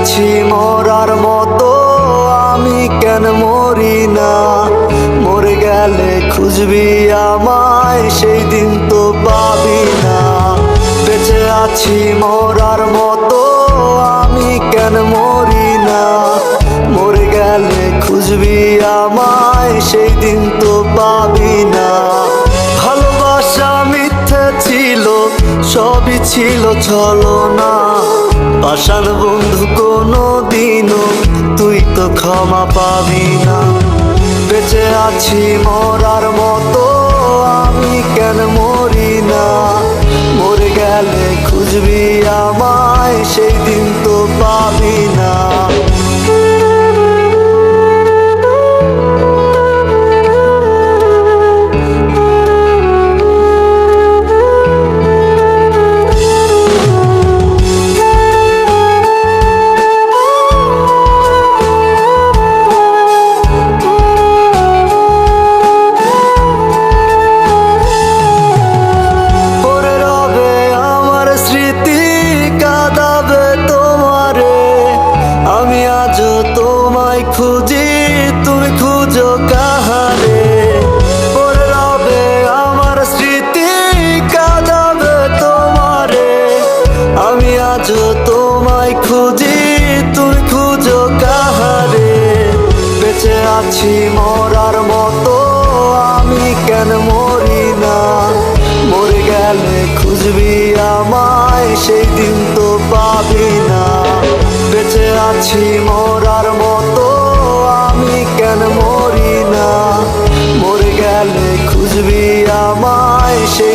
আছি মরার মতো, আমি কেন মরি না? মরে গেলে খুঁজবি আমায়, সেই দিন তো পাবি না। বেঁচে আছি মরার মতো, আমি কেন মরি না? মরে গেলে খুঁজবি আমায়, সেই দিন তো পাবি না। ভালোবাসা মিথ্যে ছিল, সবই ছিল ছলনা। পাষাণ বন্ধু কোনো দিনও তুই তো ক্ষমা পাবি না। বেঁচে আছি মরার মতো, আমি কেন মরি না? মরে গেলে খুঁজবি আমায়, সেই দিন তো পাবি না। খুঁজি তুমি খুঁজো কাহারে, পড়ে রবে আমার স্মৃতি, কাঁদাবে তোমারে। আমি আজ তোমায় খুঁজি, তুমি খুঁজো কাহারে। বেঁচে আছি মরার মতো, আমি কেন মরি না? মরে গেলে খুঁজবি আমায়, সেই দিন তো পাবি না। বেঁচে আছি মরার মতো, আমি কেন মরি না? মরে গেলে খুঁজবি আমায়, সেই